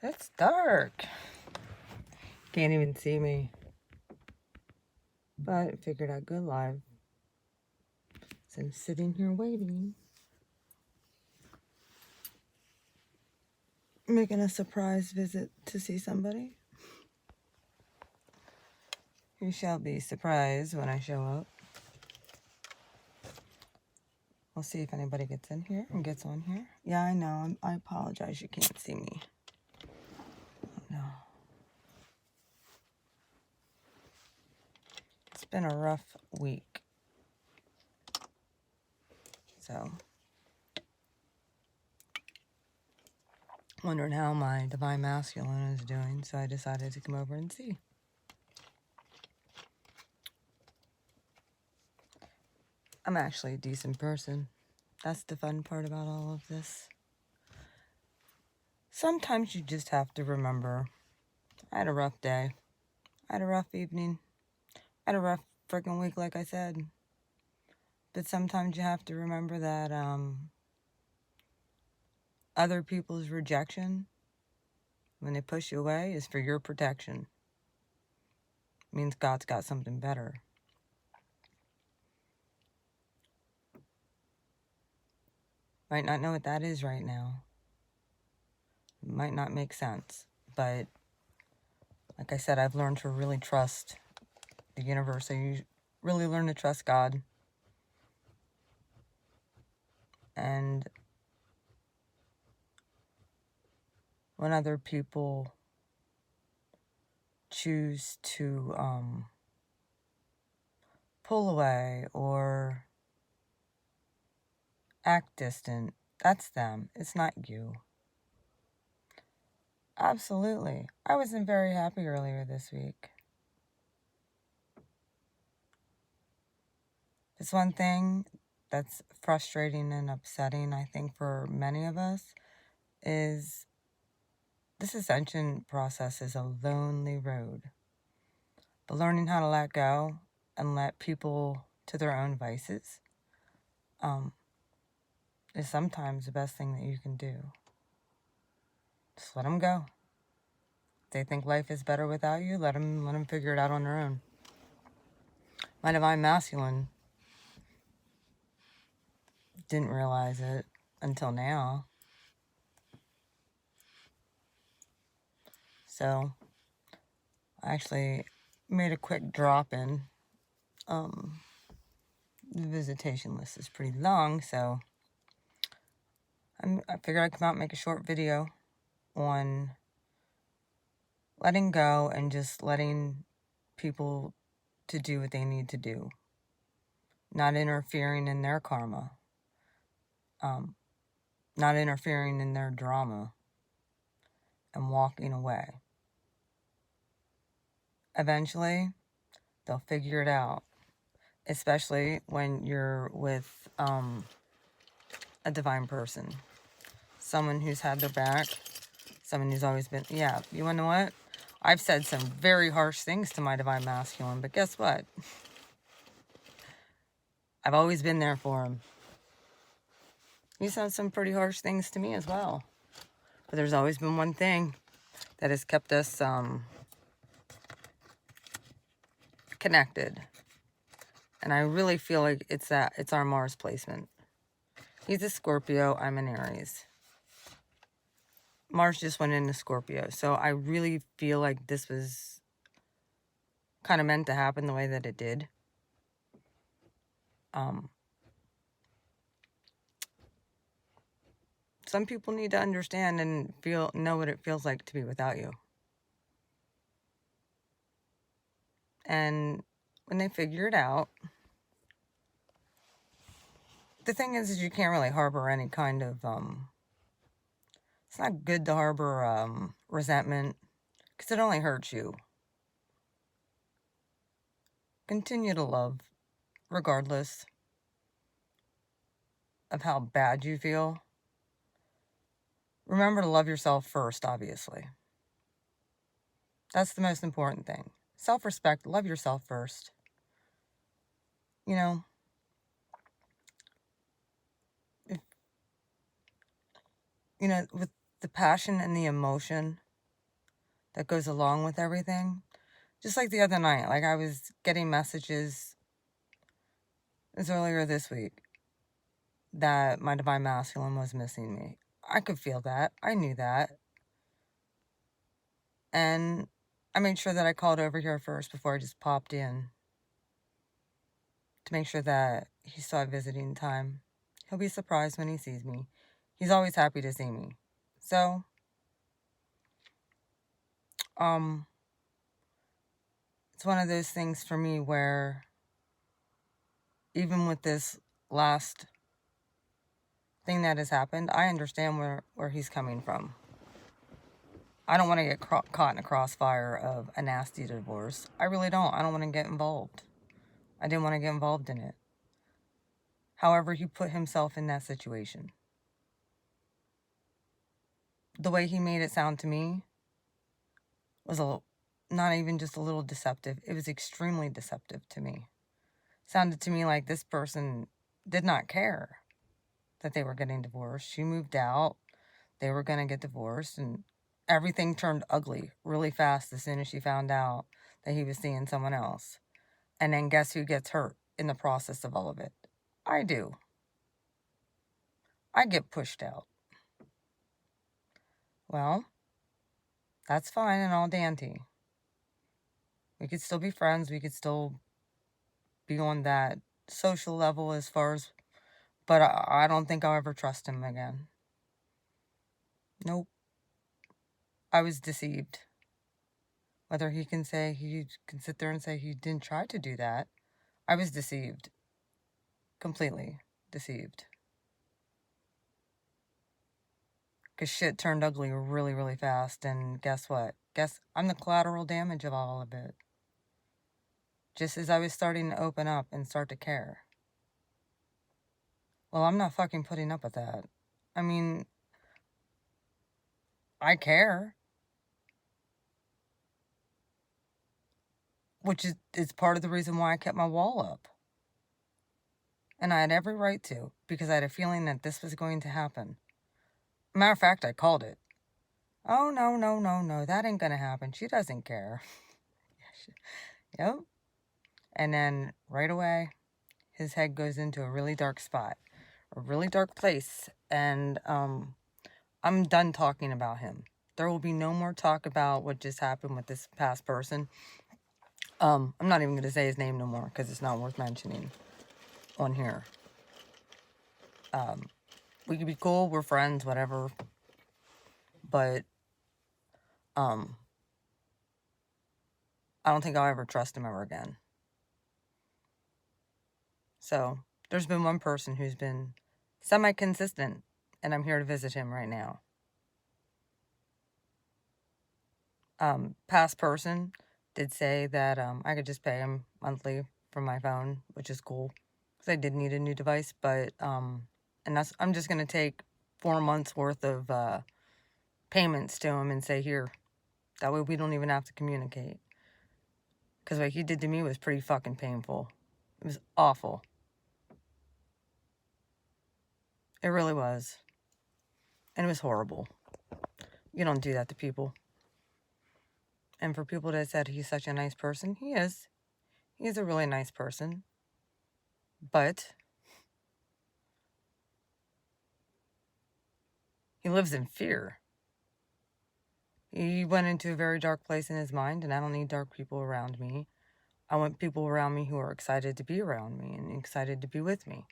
It's dark. Can't even see me. But I figured I'd go live. So I'm sitting here waiting. Making a surprise visit to see somebody. You shall be surprised when I show up. We'll see if anybody gets in here and gets on here. Yeah, I know. I apologize. You can't see me. No. It's been a rough week. So, wondering how my divine masculine is doing. So I decided to come over and see. I'm actually a decent person. That's the fun part about all of this. Sometimes you just have to remember, I had a rough day. I had a rough evening. I had a rough freaking week, like I said. But sometimes you have to remember that other people's rejection, when they push you away, is for your protection. It means God's got something better. Might not know what that is right now. It might not make sense. But like I said, I've learned to really trust the universe. I really learn to trust God. And when other people choose to pull away or act distant, that's them. It's not you. Absolutely. I wasn't very happy earlier this week. It's one thing that's frustrating and upsetting, I think, for many of us, is this ascension process is a lonely road. But learning how to let go and let people to their own vices is sometimes the best thing that you can do. Just let them go. If they think life is better without you, let them figure it out on their own. My divine masculine didn't realize it until now. So I actually made a quick drop in. The visitation list is pretty long, so I figured I'd come out and make a short video on letting go and just letting people to do what they need to do. Not interfering in their karma. Not interfering in their drama. And walking away. Eventually, they'll figure it out. Especially when you're with a divine person. Someone who's had their back. Someone who's always been... Yeah, you want to know what? I've said some very harsh things to my divine masculine, but guess what? I've always been there for him. He said some pretty harsh things to me as well. But there's always been one thing that has kept us connected. And I really feel like it's our Mars placement. He's a Scorpio, I'm an Aries. Mars just went into Scorpio. So I really feel like this was kind of meant to happen the way that it did. Some people need to understand and know what it feels like to be without you. And when they figure it out, the thing is you can't really harbor any kind of, it's not good to harbor resentment, because it only hurts you. Continue to love, regardless of how bad you feel. Remember to love yourself first, obviously. That's the most important thing. Self-respect, love yourself first. You know, with the passion and the emotion that goes along with everything. Just like the other night, like I was getting messages, it was earlier this week, that my divine masculine was missing me. I could feel that. I knew that. And I made sure that I called over here first before I just popped in to make sure that he still had visiting time. He'll be surprised when he sees me. He's always happy to see me. So, it's one of those things for me where even with this last thing that has happened, I understand where he's coming from. I don't want to get caught in a crossfire of a nasty divorce. I really don't. I don't want to get involved. I didn't want to get involved in it. However, he put himself in that situation. The way he made it sound to me was not even just a little deceptive. It was extremely deceptive to me. Sounded to me like this person did not care that they were getting divorced. She moved out. They were going to get divorced. And everything turned ugly really fast as soon as she found out that he was seeing someone else. And then guess who gets hurt in the process of all of it? I do. I get pushed out. Well, that's fine and all dandy. We could still be friends. We could still be on that social level as far as, but I don't think I'll ever trust him again. Nope. I was deceived. Whether he can sit there and say he didn't try to do that, I was deceived. Completely deceived. Because shit turned ugly really, really fast. And guess what? Guess I'm the collateral damage of all of it. Just as I was starting to open up and start to care. Well, I'm not fucking putting up with that. I mean, I care. Which is part of the reason why I kept my wall up. And I had every right to, because I had a feeling that this was going to happen. Matter of fact, I called it. Oh, no, that ain't gonna happen. She doesn't care. Yep. And then right away, his head goes into a really dark spot, a really dark place. And I'm done talking about him. There will be no more talk about what just happened with this past person. I'm not even going to say his name no more because it's not worth mentioning on here. We could be cool, we're friends, whatever. But I don't think I'll ever trust him ever again. So there's been one person who's been semi-consistent, and I'm here to visit him right now. Past person did say that I could just pay him monthly from my phone, which is cool because I did need a new device. But and I'm just gonna take 4 months worth of payments to him and say, here, that way we don't even have to communicate. Because what he did to me was pretty fucking painful. It was awful. It really was. And it was horrible. You don't do that to people. And for people that said he's such a nice person, he is. He is a really nice person. But he lives in fear. He went into a very dark place in his mind, and I don't need dark people around me. I want people around me who are excited to be around me and excited to be with me.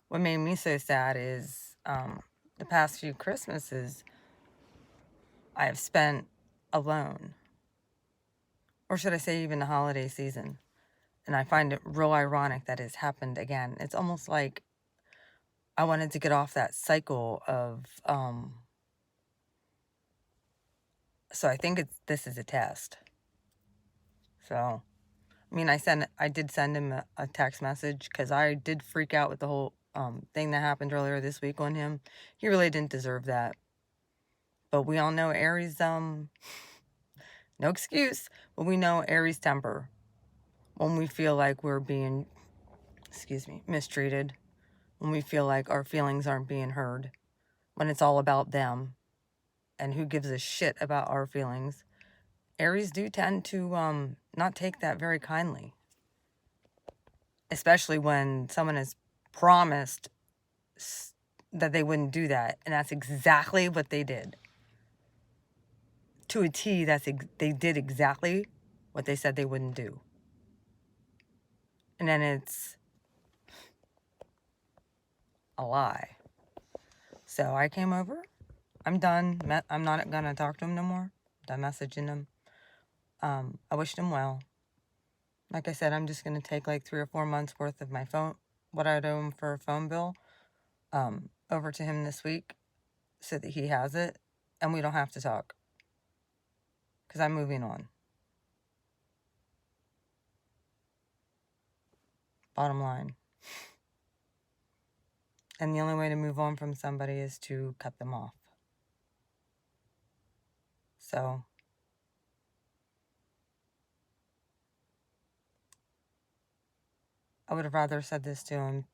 What made me so sad is the past few Christmases I have spent alone. Or should I say even the holiday season. And I find it real ironic that it's happened again. It's almost like I wanted to get off that cycle of, so I think this is a test. So, I mean, I did send him a text message because I did freak out with the whole thing that happened earlier this week on him. He really didn't deserve that. But we all know Aries, no excuse, but we know Aries temper. When we feel like we're being, mistreated. When we feel like our feelings aren't being heard. When it's all about them. and who gives a shit about our feelings, Aries do tend to not take that very kindly. Especially when someone has promised that they wouldn't do that. And that's exactly what they did. To a T, they did exactly what they said they wouldn't do. And then it's a lie. So I came over. I'm done. I'm not going to talk to him no more. I'm done messaging him. I wished him well. Like I said, I'm just going to take like 3 or 4 months worth of my phone, what I owe him for a phone bill, over to him this week so that he has it and we don't have to talk. Because I'm moving on. Bottom line. And the only way to move on from somebody is to cut them off. So, I would have rather said this to him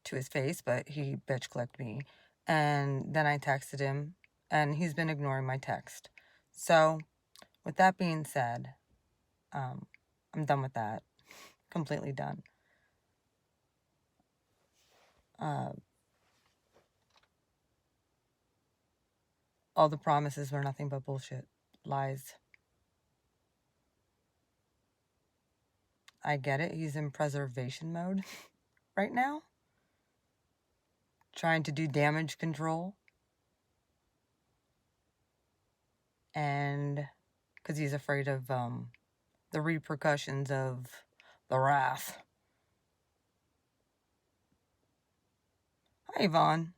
to his face, but he bitch clicked me. And then I texted him, and he's been ignoring my text. So, with that being said, I'm done with that. Completely done. All the promises were nothing but bullshit. Lies. I get it. He's in preservation mode right now. Trying to do damage control. And because he's afraid of the repercussions of the wrath. Hi, Yvonne.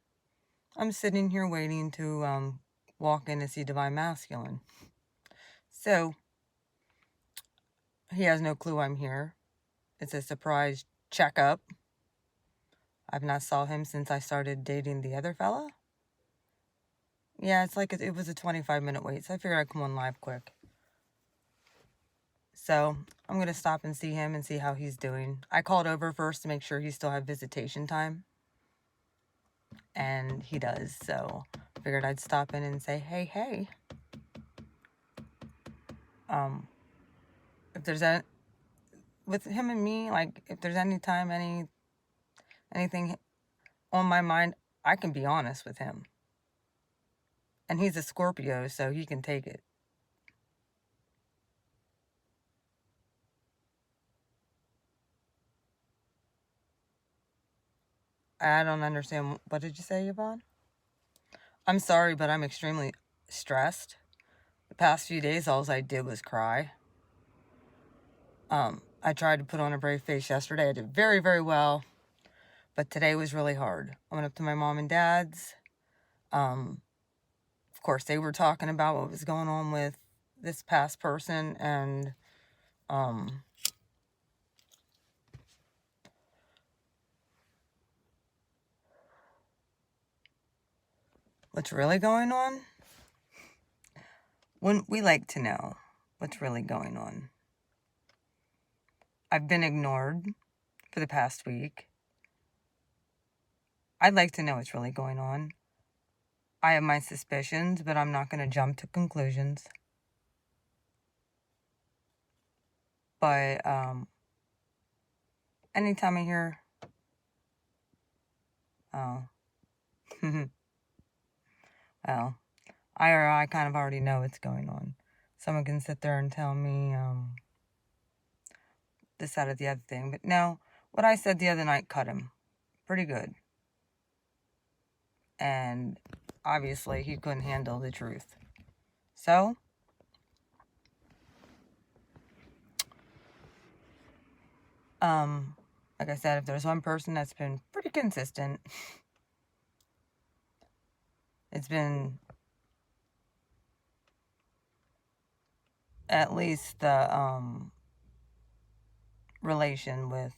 I'm sitting here waiting to walk in to see Divine Masculine. So, he has no clue I'm here. It's a surprise checkup. I've not saw him since I started dating the other fella. Yeah, it's like it was a 25-minute wait, so I figured I'd come on live quick. So, I'm going to stop and see him and see how he's doing. I called over first to make sure he still had visitation time. And he does, so figured I'd stop in and say, hey. If there's with him and me, like, if there's anything on my mind, I can be honest with him. And he's a Scorpio, so he can take it. I don't understand. What did you say, Yvonne? I'm sorry, but I'm extremely stressed. The past few days, all I did was cry. I tried to put on a brave face yesterday. I did very, very well. But today was really hard. I went up to my mom and dad's. Of course, they were talking about what was going on with this past person. And what's really going on? When we like to know what's really going on. I've been ignored for the past week. I'd like to know what's really going on. I have my suspicions, but I'm not going to jump to conclusions. But anytime I hear, well, I kind of already know what's going on. Someone can sit there and tell me this, that, or the other thing. But no, what I said the other night cut him pretty good. And obviously he couldn't handle the truth. So, like I said, if there's one person that's been pretty consistent, it's been at least the relation with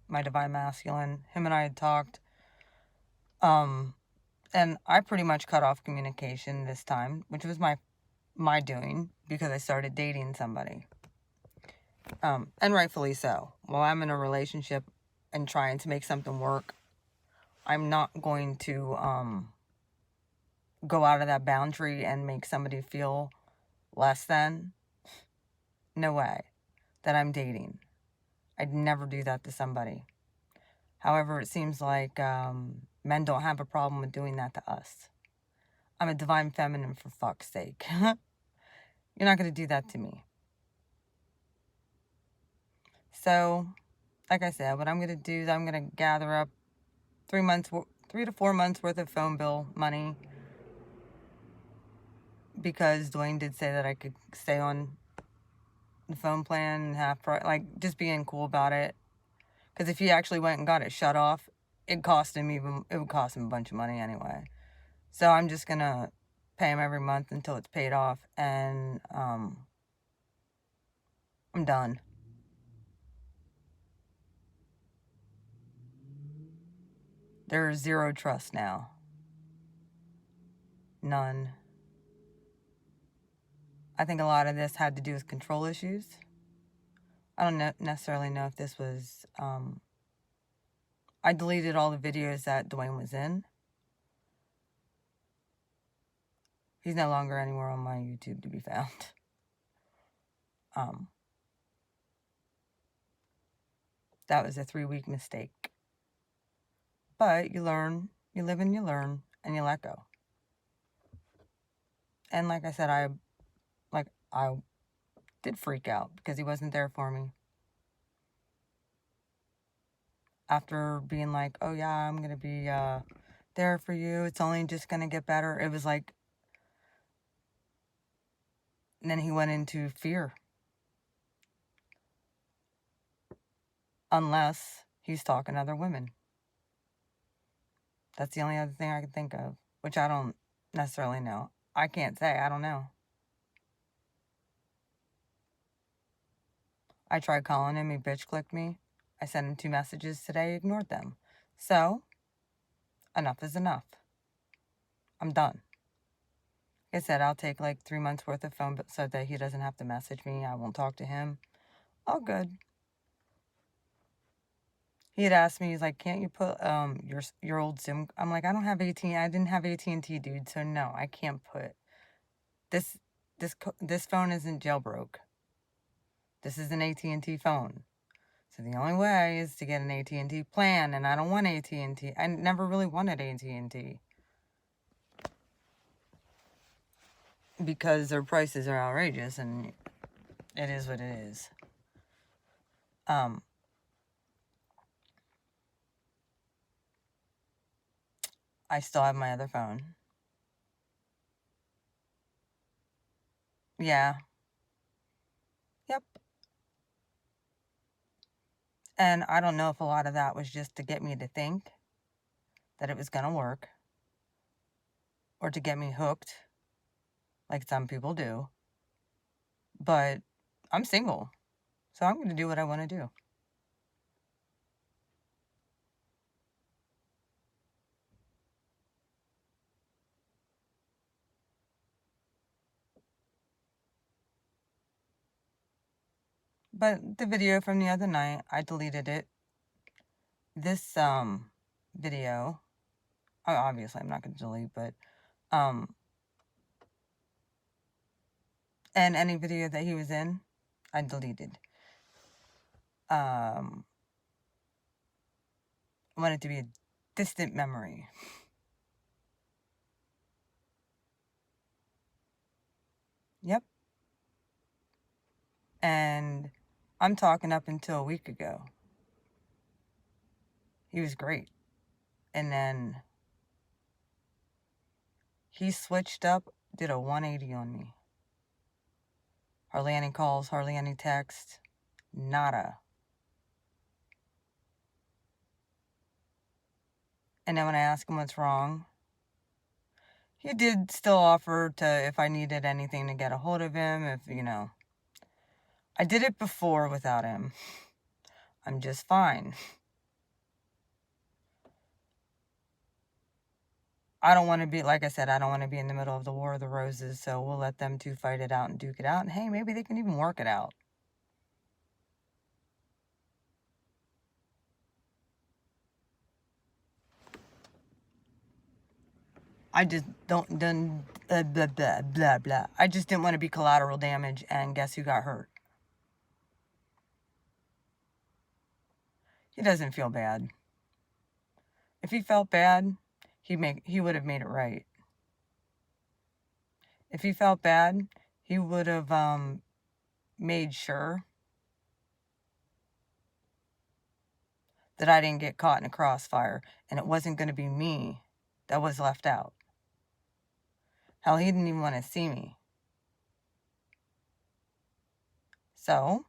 my Divine Masculine. Him and I had talked. And I pretty much cut off communication this time, which was my doing, because I started dating somebody. And rightfully so. While I'm in a relationship and trying to make something work, I'm not going to go out of that boundary and make somebody feel less than. No way. That I'm dating. I'd never do that to somebody. However, it seems like men don't have a problem with doing that to us. I'm a divine feminine, for fuck's sake. You're not going to do that to me. So, like I said, what I'm going to do is I'm going to gather up 3 to 4 months worth of phone bill money, because Dwayne did say that I could stay on the phone plan and have, like, just being cool about it. Because if he actually went and got it shut off, it would cost him a bunch of money anyway. So I'm just going to pay him every month until it's paid off, and I'm done. There's zero trust now. None. I think a lot of this had to do with control issues. I don't necessarily know if this was... I deleted all the videos that Dwayne was in. He's no longer anywhere on my YouTube to be found. That was a 3-week mistake. But you learn, you live and you learn, and you let go. And like I said, I did freak out because he wasn't there for me. After being like, oh yeah, I'm going to be there for you. It's only just going to get better. It was like, and then he went into fear. Unless he's talking to other women. That's the only other thing I can think of, which I don't necessarily know. I can't say. I don't know. I tried calling him. He bitch clicked me. I sent him 2 messages today. He ignored them. So, enough is enough. I'm done. Like I said, I'll take like 3 months worth of phone so that he doesn't have to message me. I won't talk to him. All good. He had asked me, he's like, can't you put your old SIM? I'm like, I don't have AT&T. I didn't have AT&T, dude. So no, I can't put this phone isn't jailbroke. This is an AT&T phone. So the only way is to get an AT&T plan, and I don't want AT&T. I never really wanted AT&T because their prices are outrageous, and it is what it is. I still have my other phone. Yeah. Yep. And I don't know if a lot of that was just to get me to think that it was going to work, or to get me hooked, like some people do. But I'm single, so I'm going to do what I want to do. But the video from the other night, I deleted it. This video, obviously I'm not going to delete, but and any video that he was in, I deleted. I want it to be a distant memory. Yep. And I'm talking up until a week ago. He was great. And then he switched up, did a 180 on me. Hardly any calls, hardly any text, nada. And then when I asked him what's wrong, he did still offer to, if I needed anything, to get a hold of him, if, I did it before without him. I'm just fine. I don't want to be, like I said, I don't want to be in the middle of the War of the Roses, so we'll let them 2 fight it out and duke it out, and hey, maybe they can even work it out. I just done blah, blah, blah, blah, blah. I just didn't want to be collateral damage, and guess who got hurt? He doesn't feel bad. If he felt bad, he would have made it right. If he felt bad, he would have made sure that I didn't get caught in a crossfire, and it wasn't going to be me that was left out. Hell, he didn't even want to see me. So,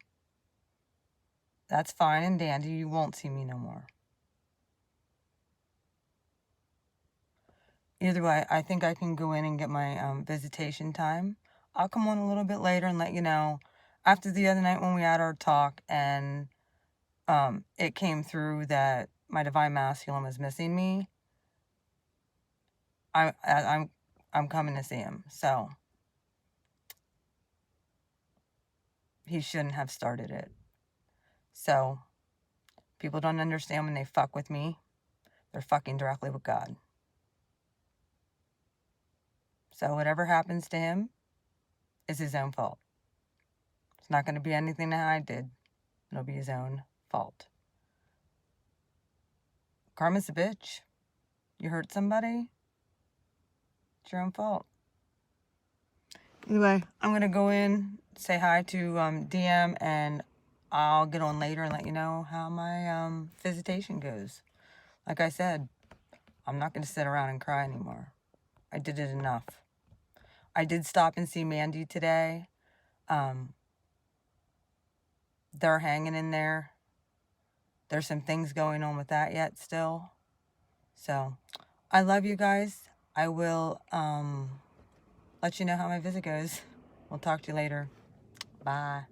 that's fine and dandy. You won't see me no more. Either way, I think I can go in and get my visitation time. I'll come on a little bit later and let you know. After the other night when we had our talk and it came through that my divine masculine was missing me, I'm coming to see him. So he shouldn't have started it. So people don't understand when they fuck with me, they're fucking directly with God. So whatever happens to him is his own fault. It's not going to be anything that I did. It'll be his own fault. Karma's a bitch. You hurt somebody, it's your own fault. Anyway, I'm going to go in, say hi to DM, and I'll get on later and let you know how my visitation goes. Like I said, I'm not going to sit around and cry anymore. I did it enough. I did stop and see Mandy today. They're hanging in there. There's some things going on with that yet still. So, I love you guys. I will let you know how my visit goes. We'll talk to you later. Bye.